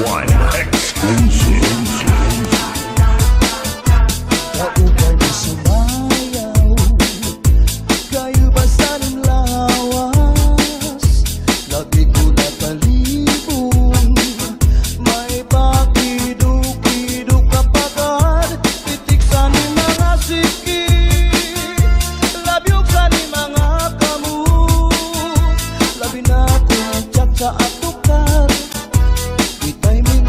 One exclusive. Kaupay na sumayaw, kayo ba sa lawas? Lagi ko napalibong, may pakiduk-iduk kapagad. Titik sa ni mga sikit, labyog sa ni mga kamuk. Labi na kung tsak sa atukar, di timing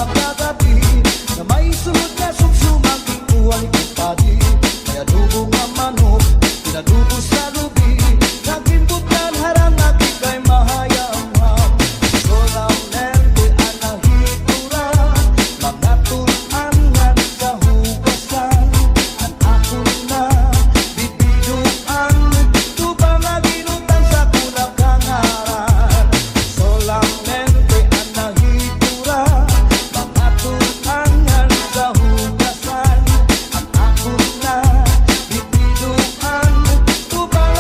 kagabi na may sunod na sumsumang ikuhan ipadi. Kaya dugo nga manok, pinadugo sa lubi, nagimbutan harang nakikay mahayang-ham. Solamente anahitura, mga tulangan sa hugasan. Ang ako na bibiduan, tubang aginutan sa kulang kangaran. Solamente anahitura, mga tulangan sa hugasan. Ang ako na bibiduan, tubang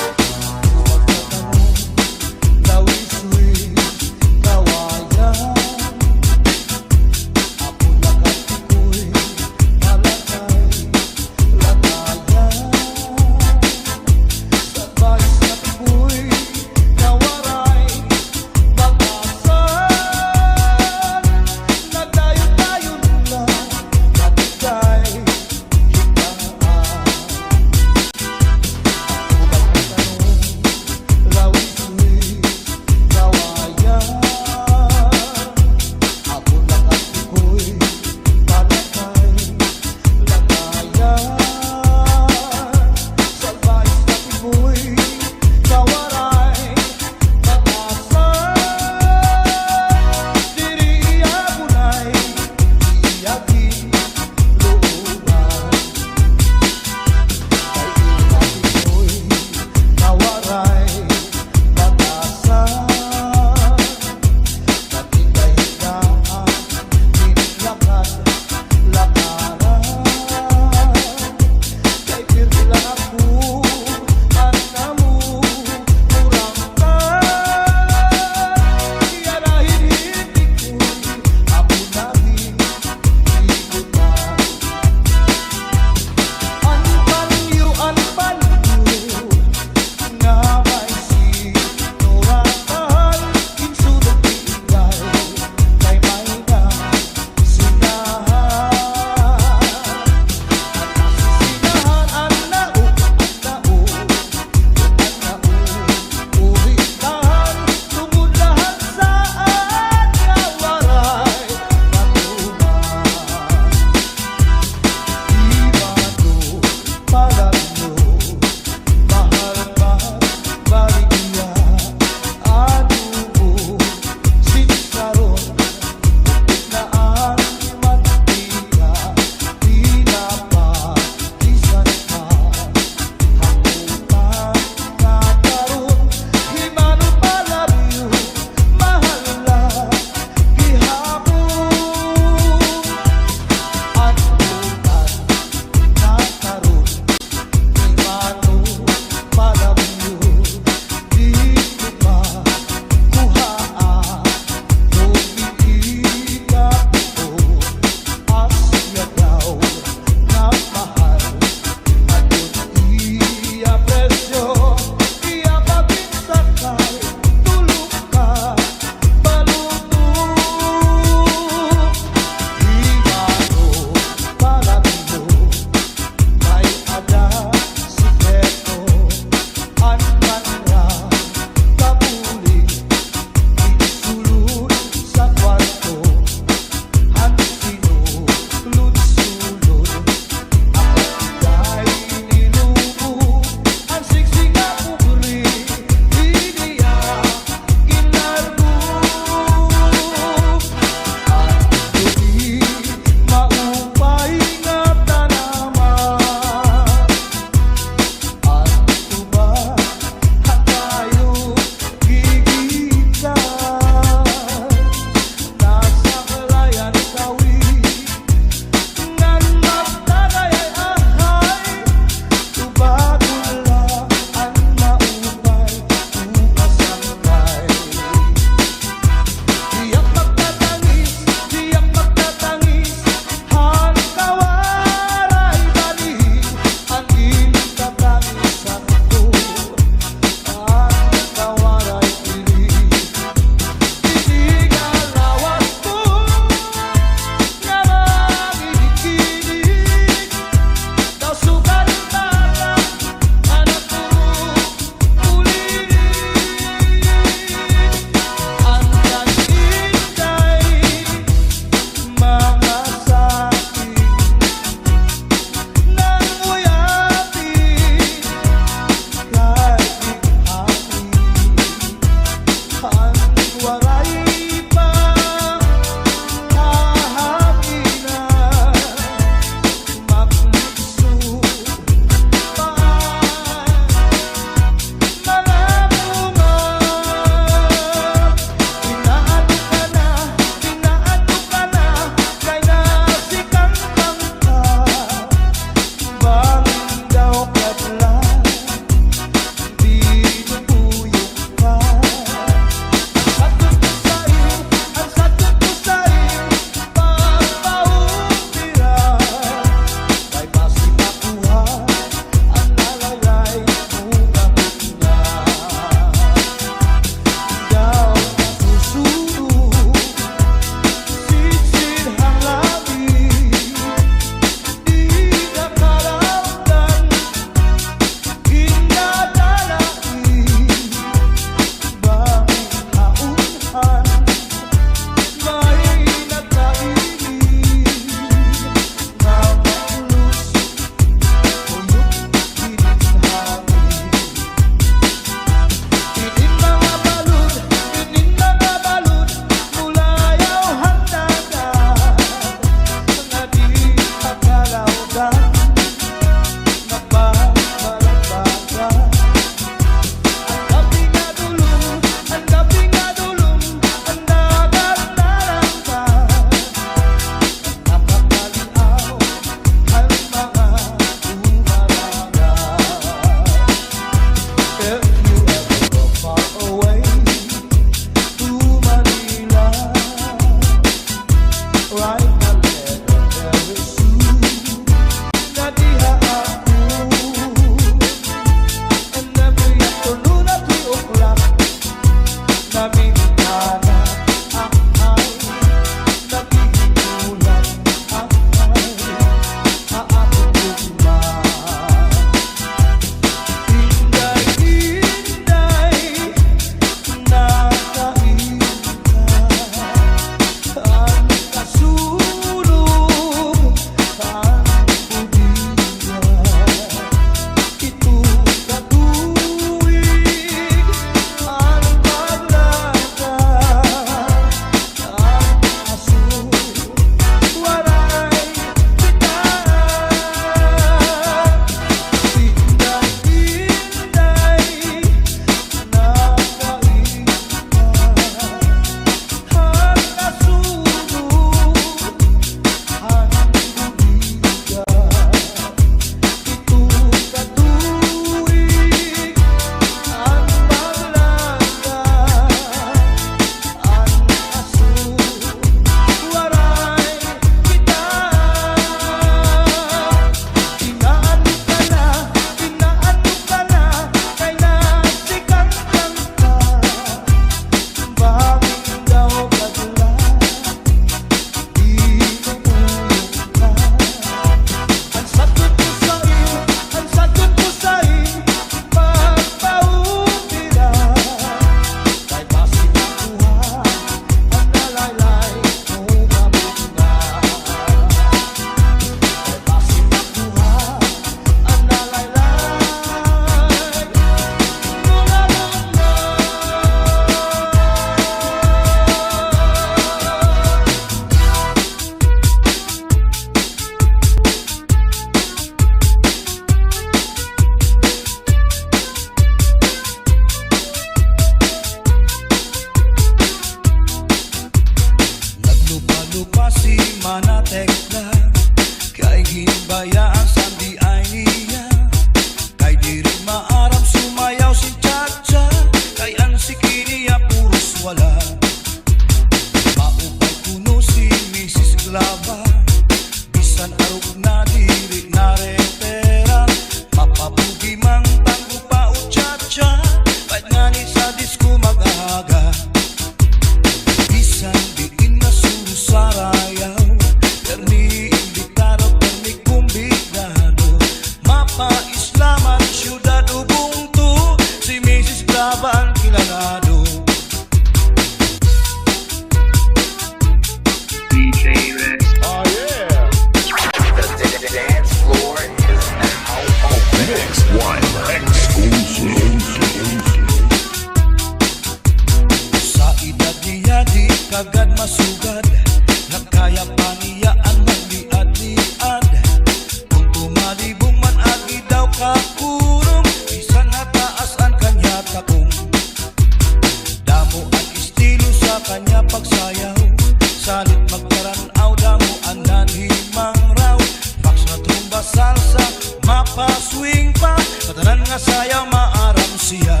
mapaswing pa, katanan nga sayaw maaram siya.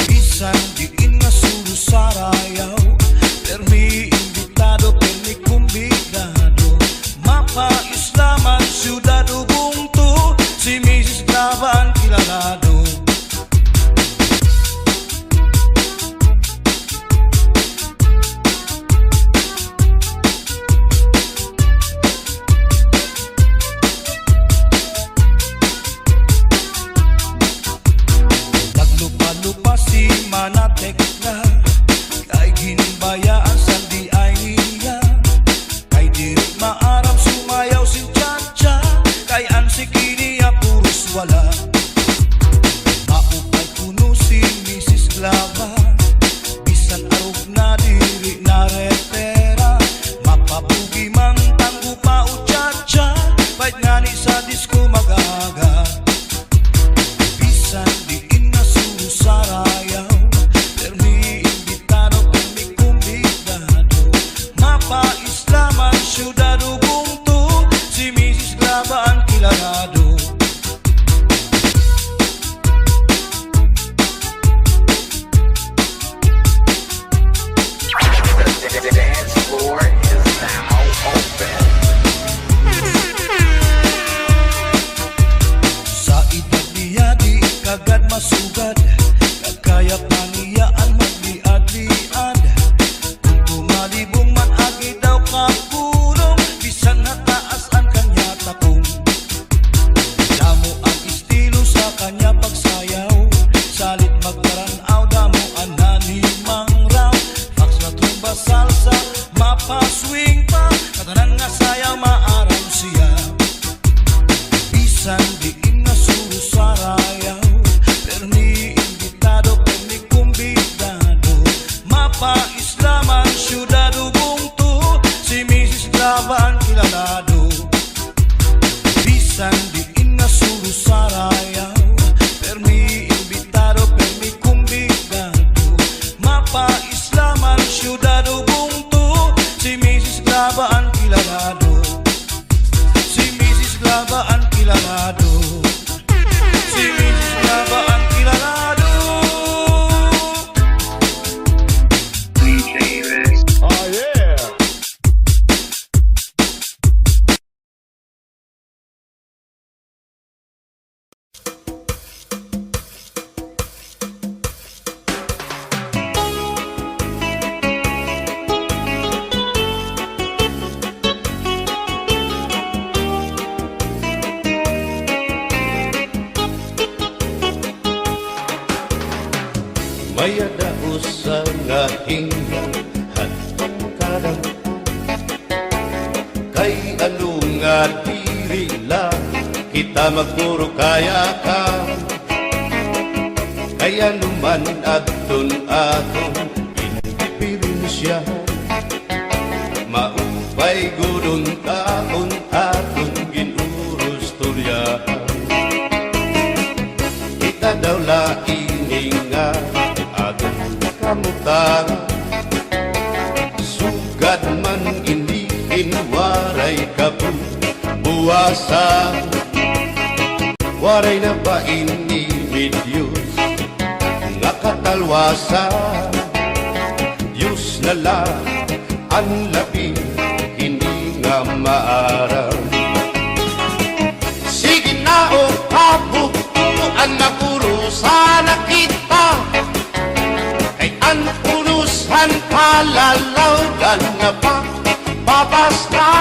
Bisan diin nga sulo sa rayaw, permi imbitado, permi kumbidado, mapa-islaman, syudad ubuntu, si Mrs. Glava ang kilalado. Naglupa-lupa si Manatek na, kay ginbayaan sa di ay niya, kay diri maaram sumayaw si Chacha, kay ansikiniya puros wala. Maupay kuno si Mrs. Glava, bisan arog na diri na repera, mapabugi mang tanggo pa o Chacha, pahit nga ni sa disco magaga. Bisan diin na suro sa rayaw, permi imbitado, permi kumbidado, mapa-islaman, syudad ubuntu, si Mrs. Glava ang kilalado. The dance floor is now open. Sa edad niya di kagad masugad, kagkaya pa niya ang magliad-liad. Kung tumalibong man agi daw kapulong, bisan nataas ang kanya tapong. Damo ang estilo sa kanya pagsayaw, salit magparanaw, damo ang nanimang raw. Fax na tumba salsa, mapaswing pa, katanan nga sayaw maaram siya. Bisan diin na suro sa rayaw, permi imbitado, permi kumbidado, mapa-islaman, syudad ubuntu, si Mrs. Glava ang kilalado. Bisan diin na suro sa rayaw, permi imbitado, permi kumbidado, mapa-islaman, syudad ubuntu, si Mrs. Glava ang kilalado. Si Mrs. Glava ang kilalado. Si Mrs. Glava ang kilalado. DJ Rex. Oh yeah. Maya daos sa nga hingga at pagkadang, kay ano nga diri lang kita magpuro kaya ka, kaya naman aton atong indipirensya, maupay gudon taon aton ginurus turyahan. Kita daw laining nga aton kamutan, sugad man inihin waray kabuwasan, waray na ba inimidyos nga katalwasan. Diyos na lang ang labi, hindi nga maaram. Sige na o kabutuan na kurusan na kita, kay ang unusan kalalawgan na pa babasta,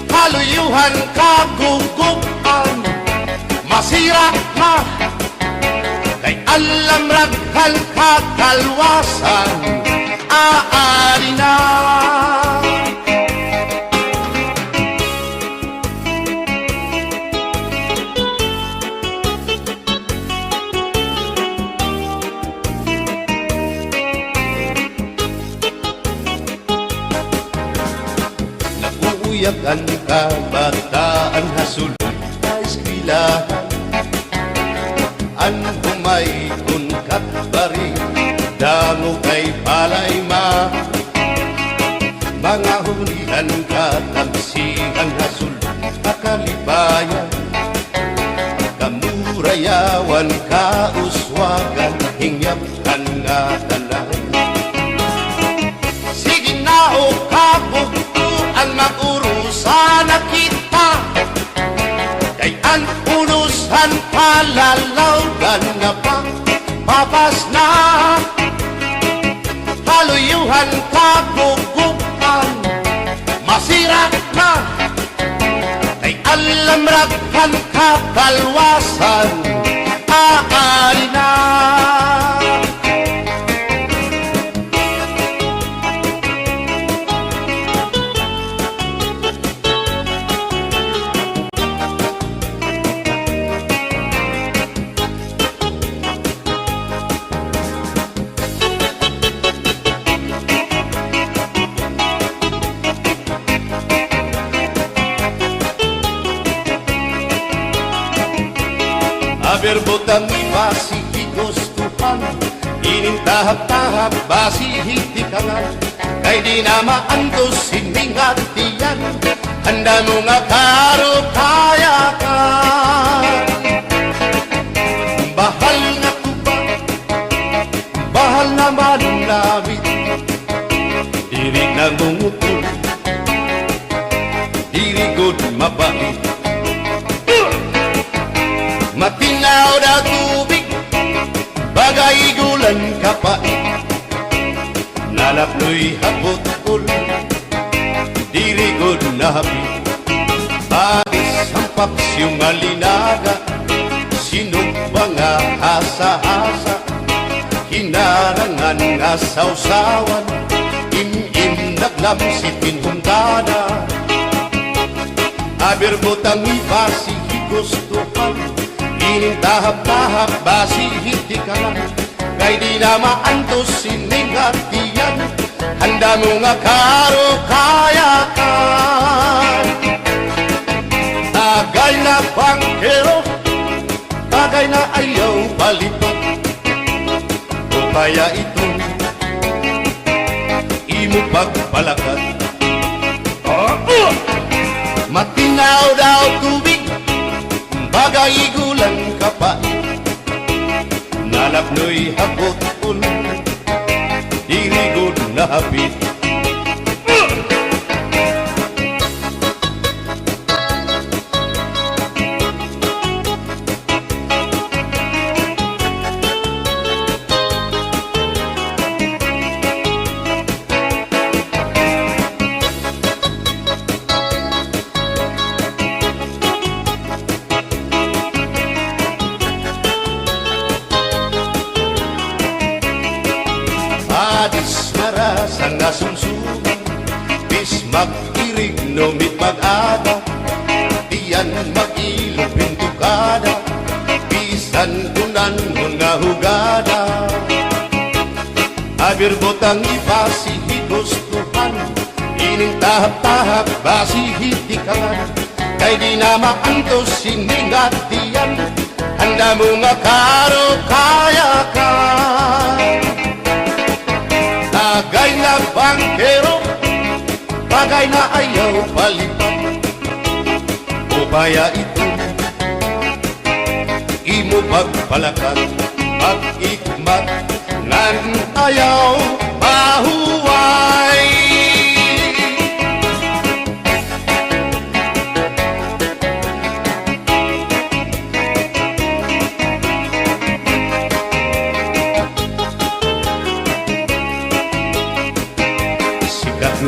kaluyuhan kagugupan, masira na, kay alam raghal kakalwasan, aari na. Nakuuyak ang kabataan hasulod sa eskwelahan, ang humay kun katbari, damo kay palay ma, nga hulihan ka tamsihan hasul akalibayan kamurayawan ka uswagan hingyap kan nga tanan sige na o kabugtuan magurusan na kita kay an unusan palalawgan nga pa papas na haluyuhan kagugupan masirat na ay alam raghan kakalwasan aali na Aberbotang basi higustuhan inintahap-tahap basi hitikangan kay di na maantos siningatiyan handa mo nga karo kaya ka bahal nga tuba bahal naman namin diri na mungutol diri good mabait matinaw na tubig, bagay gulan kapait. Nalapnoy hapot-ul, dirigod na hapit. Paris ang paksyong alinaga, sinugba nga hasa-hasa. Hinarangan nga sausawan, im-im naglamsitin humdana. Aberbotang ibasi higustuhan, inintahap-tahap basi hitikalan kay di na maantos siningatiyan handa mo nga karo kayakan tagay na bangkero tagay na ayaw balipat o kaya ito imo pagpalakat matinaw daw tubig bagay gulang kapait nalapnoy hapot-ul dirigod na hapit Adis marasang nasumsuman bis mag-irig numit mag-ada diyan mag-ilog pintukada bisan kunan nga hugada aberbotang ibasi higustuhan inintahap-tahap basi hitikalan kay di na maantos siningatiyan handa mo nga karo kayakan bagay na bangkero bagay na ayaw palipat o kaya ito imo pagpalakat pag-ikmat nan ayaw mahuway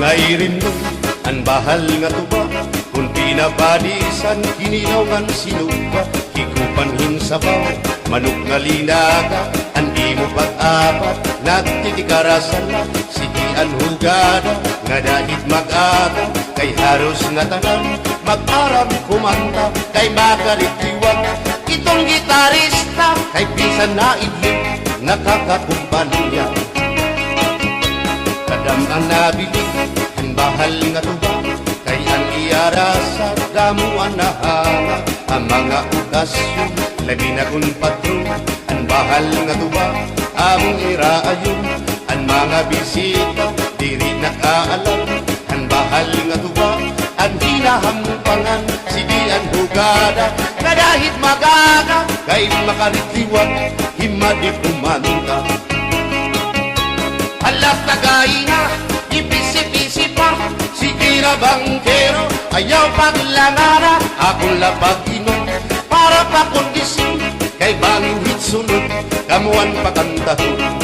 Ngairin mo, ang bahal nga tuba kung pinabadisan, kinilawan sinuba hikupanhin sabaw, manok nga linaga andi mo pag-apat, nagtitikarasan na sigian hugada nga dahit mag-aga kay haros nga tanan mag-aram kumanta, kay makaritiwag itong gitarista kay bisan na idling nakakakumpanya kadam ang nabilig ang bahal nga tuba kay ang iarasa damuan na hanga ang mga okasyon labi na kung patron ang bahal nga tuba among iraayon ang mga bisita diri nakaalam ang kay makaritiwag himadi kumanta. Alas tagay na, ipisi-pisi pa, sige na bangkero, ayaw paglangana, akong lapag-inom, para pa kondisyon, kay bangin hitsunod, kamuan pakantahon.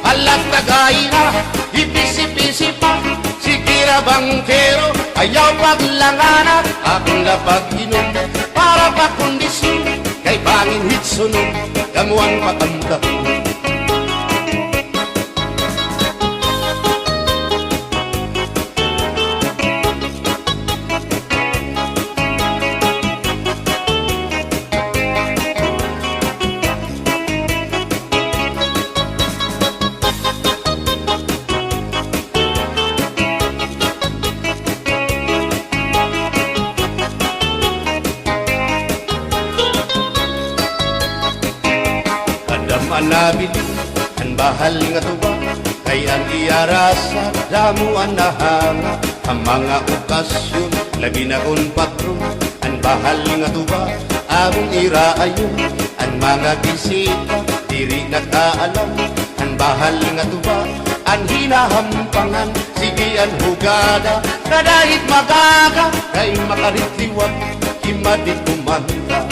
Alas tagay na, ipisi-pisi pa, sige na bangkero, ayaw paglangana, akong lapag-inom, para pa kondisyon, kay bangin hitsunod, kamuan pakantahon. Manabili ang bahal nga tuba kay ang iarasa damo ang nahanga ang mga okasyon labi na kung patron ang bahal nga tuba among iraayon ang mga bisita diri nakaalam ang bahal nga tuba ang hinahampangan sige ang hugada kadahit magaga kay makaritiwag himadit kumanta.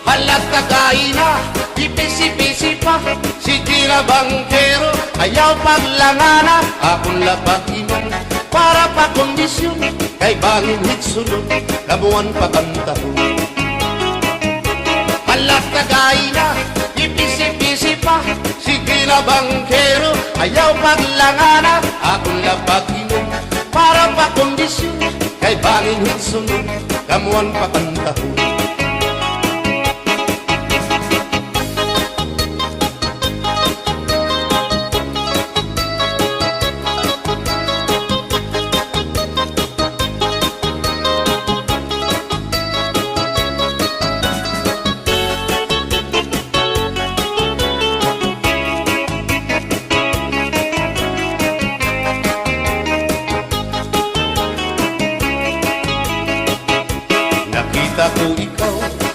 Halat tagay na, ipisi-pisi pa, sige na bangkero, ayaw paglangana, akong lapag-inom, para pa kondisyon, kay bangin hitsunod, kamuan pakantahon. Halat tagay na, ipisi-pisi pa, sige na bangkero, ayaw paglangana, akong lapag-inom, para pa kondisyon, kay bangin hitsunod, kamuan pakantahon.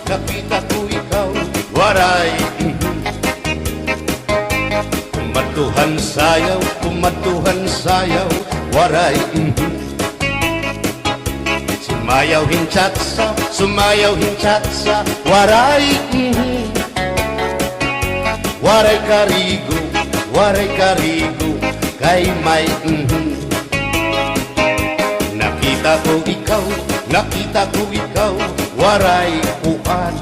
Nakita ko ikaw, waray kumatuhan sayaw, waray sumayaw hinchatsa, waray waray karigo, kay may Nakita ko ikaw, waray uan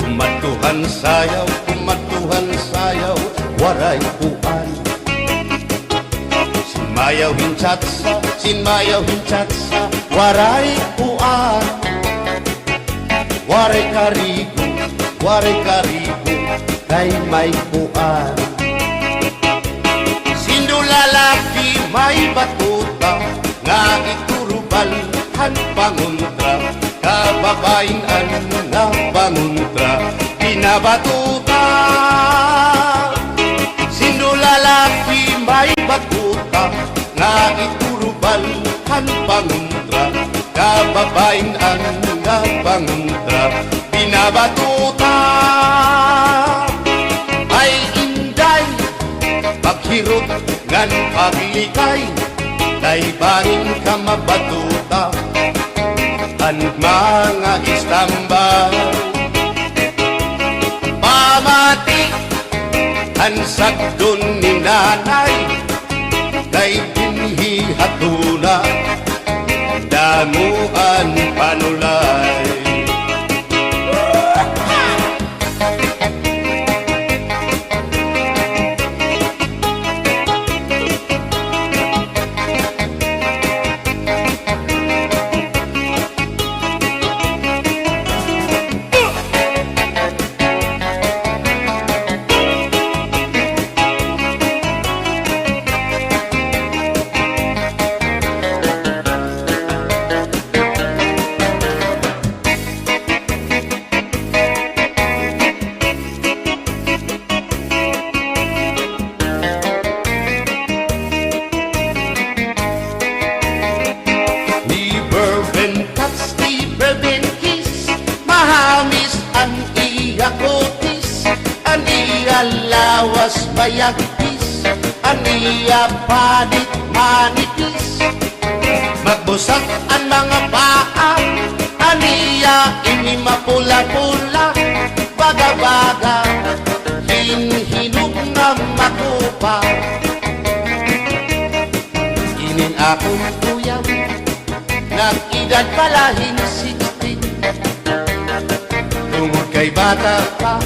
kumatuhan sayaw, waray uan sinmayaw hinchatsa, waray uan waray karigo, kay may uan sindulalaki may batuta nga iturubal han panguntra kababayan nga panguntra pinabatuta sindulalaki may batuta nga iturubal han panguntra kababayan nga panguntra pinabatuta ay inday paghirot ngan paglikay kay bangin ka mabatuta ang mga istambay pamati ang sagdon ni nanay kay dinhihatuna damuan panulay. bayagpis, aniya panit manipis. Magbusag ang mga paa, aniya ini mapula-pula. Baga-baga, hinhinog na makupa. Inin akong kuya, nag-edad palahin 16. Tungod kay bata pa,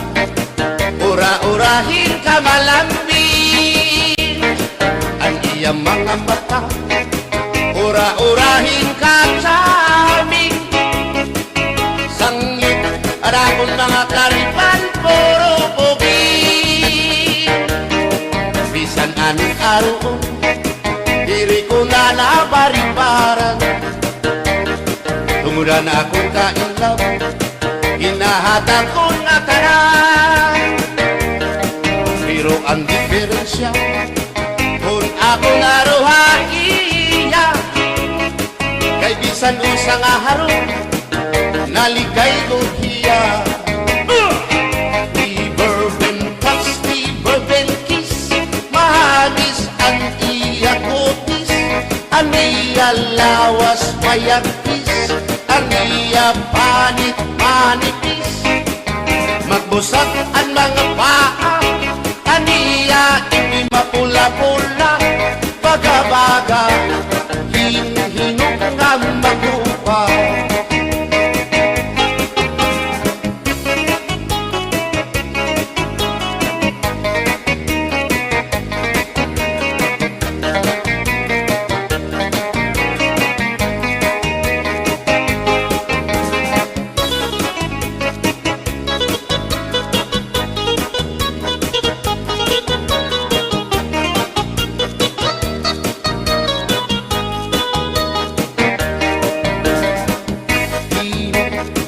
ura-urahin ka malambing. Ang iyang mga mata, ura-urahin ka charming. Sangit, arakon mga karipan, puro pogi. Bisan anong araw, diri ko na nabaribaran. Tumuda na akong kainlaw, hinahatag ko na tanan. Pero ang diferensya, kung ako naruhaiya, kay bisan usang aharong, naligay ko hiya. Di bourbon touch, di bourbon kiss, mahagis ang iya kutis. Aniya lawas mayagpis, aniya panit manipis. Magbusag ang mga paa, aniya ini mapula-pula. Baga-baga, hinhinog nga magupa.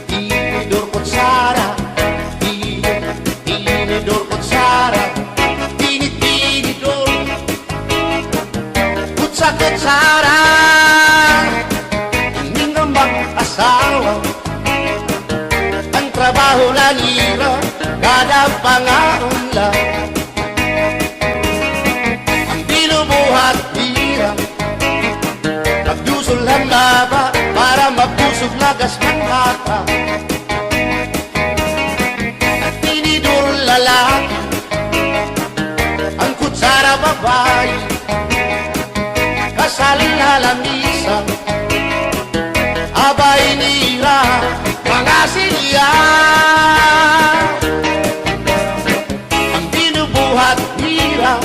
Tinidor kutsara, tinidor kutsara, tinidor kutsara. Hindi nga mag-asawa, ang trabaho na nila, kada pangaunla. Ang binubuhat nila, magdusol ang laba, para mabusog lagas ng bata. At tinidor lalaki, ang kutsara babae, kasal na lamisa, abay nila, mga silya. Ang binubuhat nila,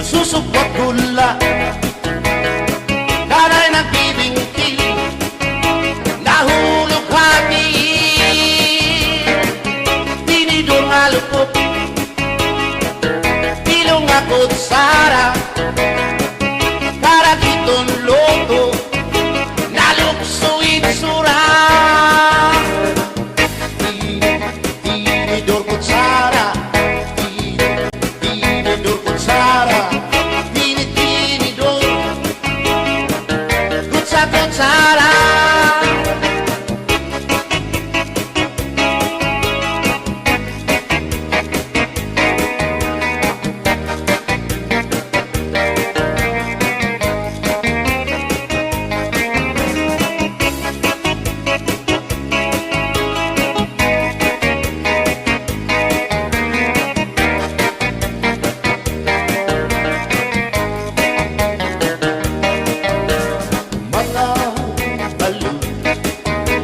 susupot gula, kanay nagbibingki, nahulog hati. Tinidor nga lupot, ilong nga kutsara, karakiton loto, naluksuin sura. Tinidor kutsara, tinidor kutsara, tinidor kutsara.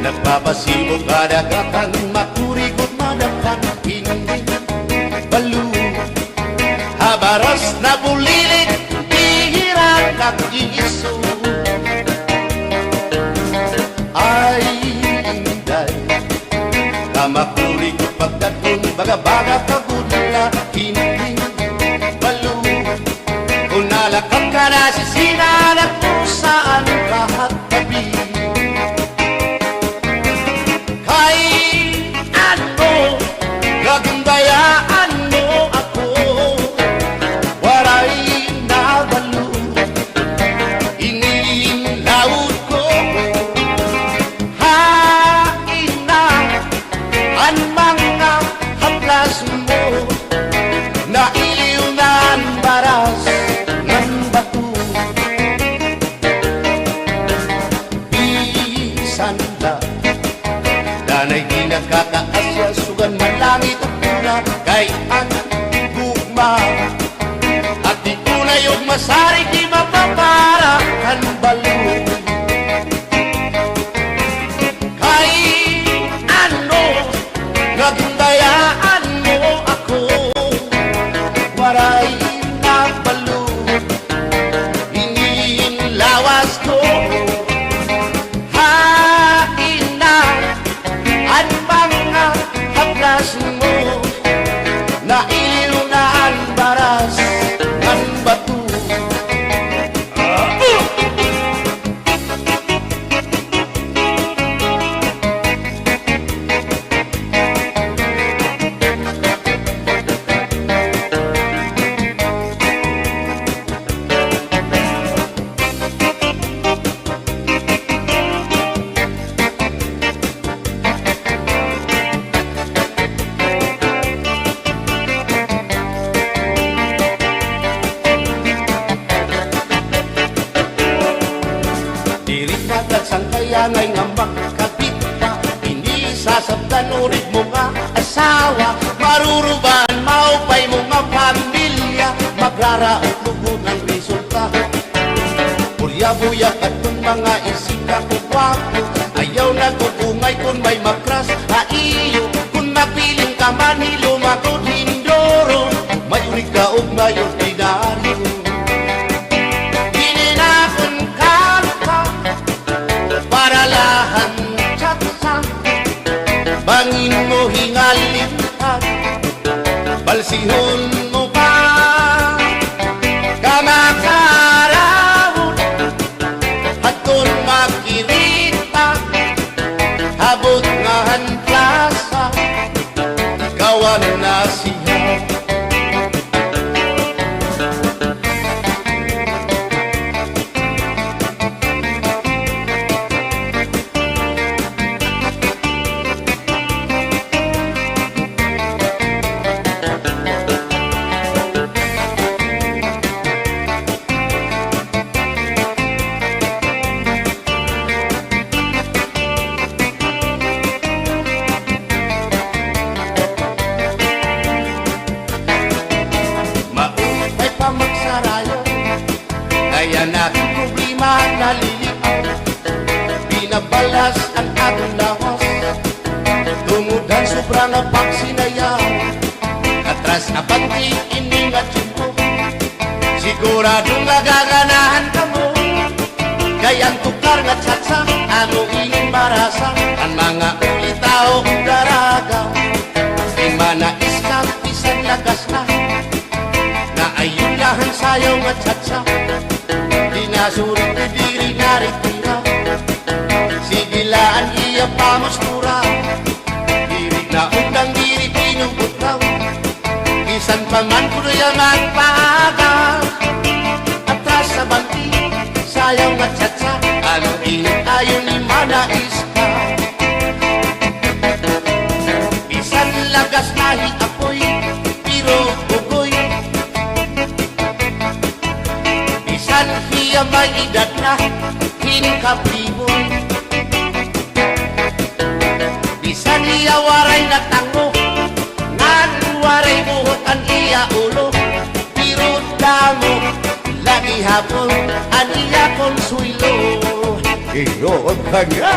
Nagpapasibog kadagatan, makurikot madapan, hindi balo. Habaras na bulilit, bihira kag-iiso. Ay, inday, kamakurikot pagdaton, baga-baga kagudla, hindi balo. Kung nalakap ka na sisinanak mo saan kahat tabi. Gagandayaan mo ako, waray nabalo, inilaot ko. Hain na ang mga haplas mo, na Kalayan, gugma at di tunay og masarig di mapapara ang balon. Kay ano nagdayaan mo ako, waray na balon, hingin lawas ko. Hain na ang mga haplas mo, na iliw na ang baras ng bato. Diri kagad sang kayangay nga makakabit ka, hindi sasabdan ulit mo nga asawa, maruruban maupay mo nga pamilya, magraraot lugod ng resulta. Bulya-buya at kung mga isika ko wapo, ayaw na kukungay kung may makras haiyo, kung mapiling ka man hilumagod hindoro, may unig ka o may ordinaryo. Paralahan tsatsa, bangin mo hingalitan, balsihon mo pa, kamakarawon, at kung makirita, habot nga han plasa, ikawan na siya. Maupay pa magsarayo, kaya natin problema nalilipaw, binabalas ang atong lawas, tumudan sobrang na pagsinayaw, atras na pati iningat yun, sigurado nagaganahan ka mo, kaya ang tukar nga tsatsa, ano ingin marasa, ang mga ulitao daraga, di manais ka isang lagas na, ayun lahan sayaw nga tsatsa, di nasurit na diri naritira, sigilaan iya pamustura, diri na undang diri pinubutraw, isan pa man kuya magpaaga, atras sa banti, sayaw nga tsatsa, ano init ayon ni manais ka, isan lagas nahi apoy, pero ugoy, hiya may edad na hinkapribon, bisan iya waray na tango, ngan waray buhot ang iya ulo, pero damo lagi hapon ang iya konsuelo. Iyon ka nga,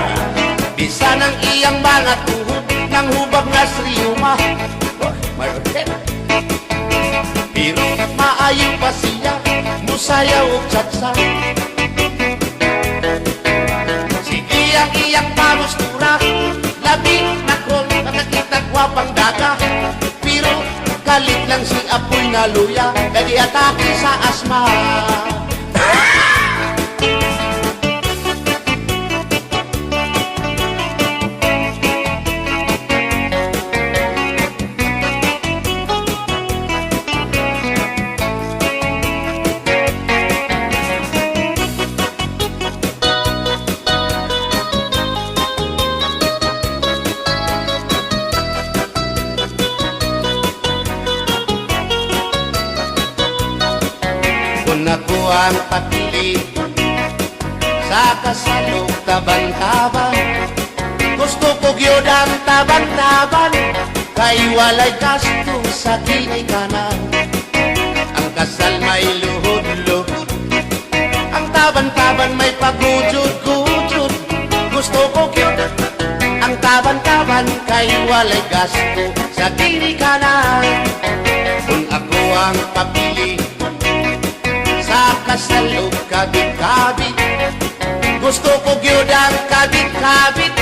bisan ang iyang mga tuhod ng hubag na sriyuma, pero maayo pa siya musayaw o tsatsa. Sige ang iyang pamustura, labi na kung nakakita gwapang daga, pero galit lang si apoy na luya, nagi atake sa asma. Kung ako ang patili sa kasalog taban-taban, gusto ko gyud ang taban-taban, kay walay gasto sa ginikanan. Ang kasal may luhod-luhod, ang taban-taban may pagujud-gujud. Gusto ko yun, ang taban-taban kay walay gasto sa ginikanan. Kung ako ang papili sa kasal o kabit-kabit, gusto ko gyud ang kabit-kabit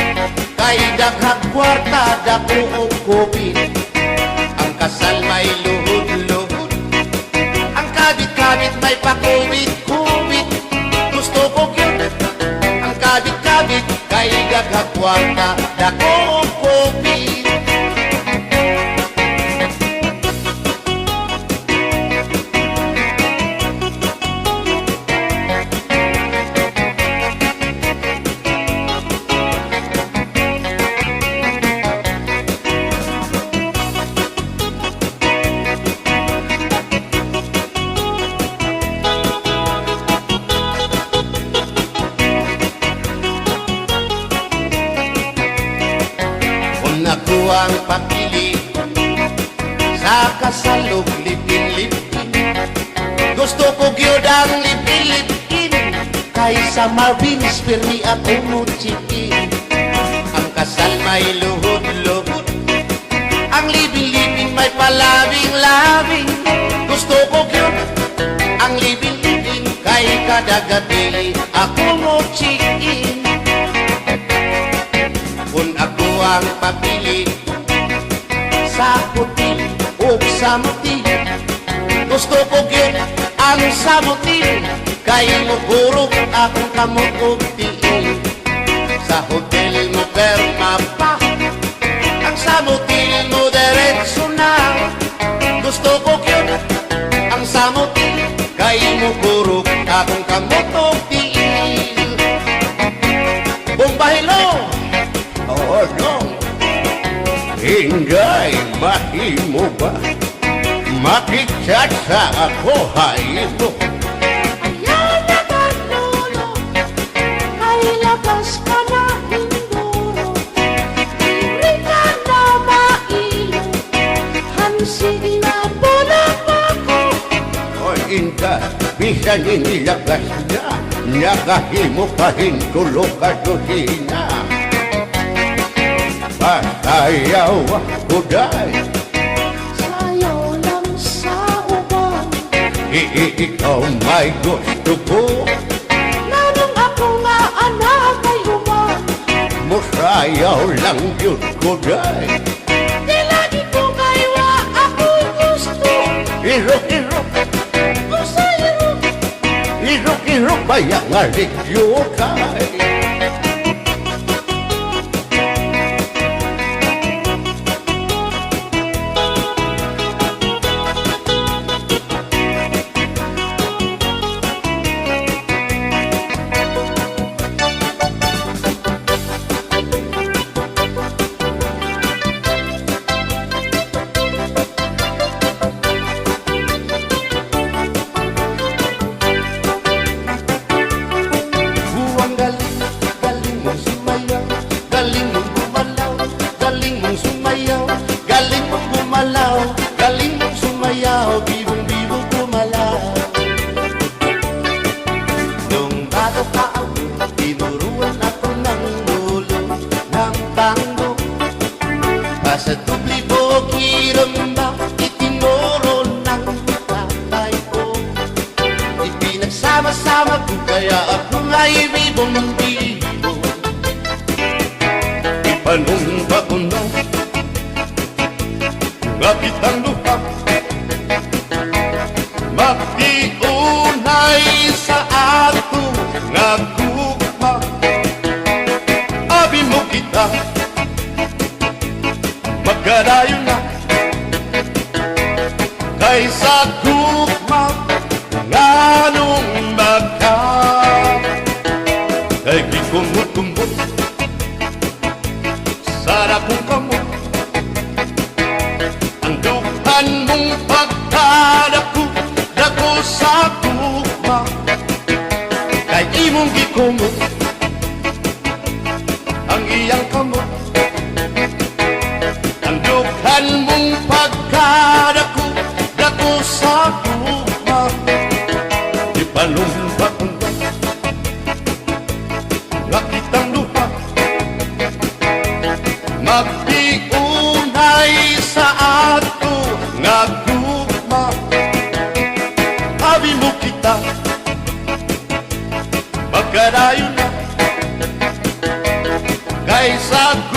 kay daghang kwarta dako og kupit. Ang kasal may luhod-luhod, ang kabit-kabit may pakubit-kubit. Gusto ko gyud ang kabit-kabit kay daghang kwarta dako og kupit. Ako ang papili sa kasalog lipin-lipin. Gusto ko gyud ang lipin-lipin kaysa Marvin's Permi ako muchikin. Ang kasal may luhod-luhod, ang lipin-lipin may palabing-labing. Gusto ko gyud ang lipin-lipin kay kada gabi ako muchikin. Kung ako ang papili sa puti o sa muti, gusto ko gyud ang sa muti kay mugurog akong kamot og tiil. Sa hotel mo perma pa, ang sa muti mo diretso na. Gusto ko gyud ang sa muti kay mugurog akong kamot og tiil. Bombahilo! Oh no, hingay mahimo ba makichat sa ako haymo? Ayaw na kanulo, ay labas ka na hinduro. Hindi ka na mailo, hansig na bulang ako. O inka, bisan inilagas na, nakahimo pa hintulo ka dosina. Pasayaw ako day, Sayaw lang sa uban, ikaw may gusto ko. nanong ako nga anak ay human. Musayaw lang yun ko day. Di lagi ko kaywa ako gusto. Irok-irok, Kung sa'yo, irok-irok bayang aligyo kay. Buwang galing, galing mong sumayaw, galing mong gumalaw, galing mong sumayaw, galing mong gumalaw, galing mong sumayaw, bibong-bibo gumalaw. Nung bago pa ako, tinuruan ako ng lolo ng tango. Basta tublibo kiramba, itinuro ng tatay ko. Ipinagsama-sama ko kaya ako ay bibong-bibo. Ipanumba ko na ngapit ang lupa, magtiunay sa ato nga gugma. Abi mo kita, magkadayon na kaysa gugma nganong magka. Kay gikumot-kumot sarap kong kamot, ang dukan mong pagkadako dako sa gugma. Kay imong gikumot ang iyang kamot, ang dukan kan mong pagkadako dako sa guma ipalumpat nga kitang duha magdiunay sa ato nga guma abi mo kita magkadayon na kaysa